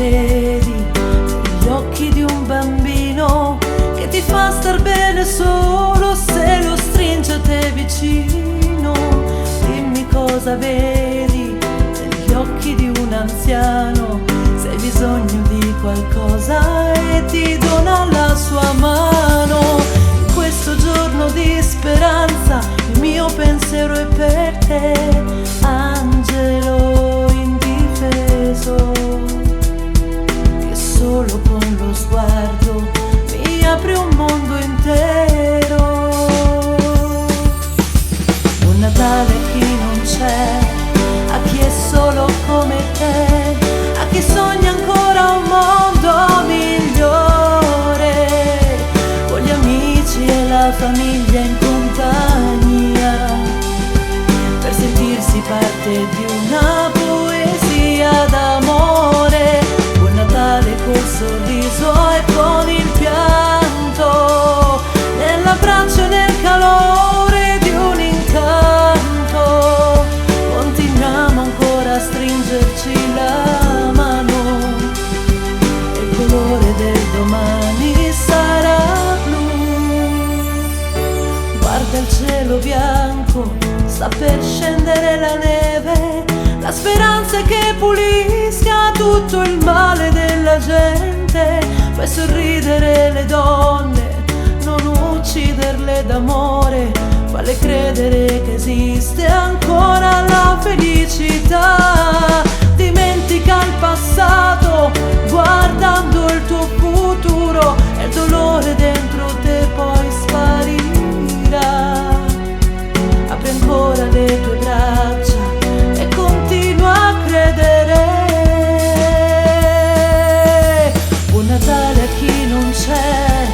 vedi negli occhi di un bambino che ti fa star bene solo se lo stringe a te vicino. Dimmi cosa vedi negli occhi di un anziano, se hai bisogno di qualcosa e ti dona la sua mano. In questo giorno di speranza il mio pensiero è per te, angelo indifeso, che solo con lo sguardo mi apri un mondo intero. Un Natale a chi non c'è, a chi è solo come te, a chi sogna ancora un mondo migliore, con gli amici e la famiglia in compagnia, per sentirsi parte di una poesia d'amore. Buon Natale col sorriso e con il pianto, nell'abbraccio e nel calore di un incanto. Continuiamo ancora a stringerci la mano, e il colore del domani sarà blu. Guarda il cielo bianco, sta per scendere la neve, la speranza è che pulisca tutto il male della gente. Fai sorridere le donne, non ucciderle d'amore, falle credere che esiste ancora la felicità. Dimentica il passato guardando il tuo futuro, e il dolore dentro te poi sparirà. Apri ancora le tue braccia e continua a credere. Buon Natale a chi non c'è,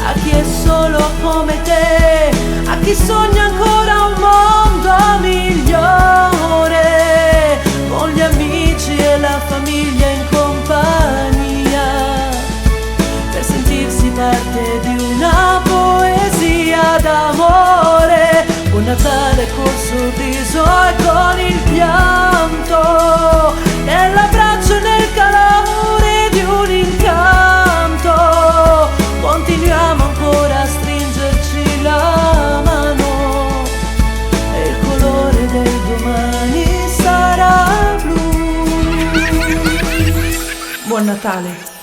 a chi è solo come te, a chi sogna ancora un mondo migliore, con gli amici e la famiglia in compagnia, per sentirsi parte di una poesia d'amore. Buon Natale col sorriso e con il pianto, nell'abbraccio e nel calore di un incanto. Continuiamo ancora a stringerci la mano, e il colore del domani sarà blu. Buon Natale.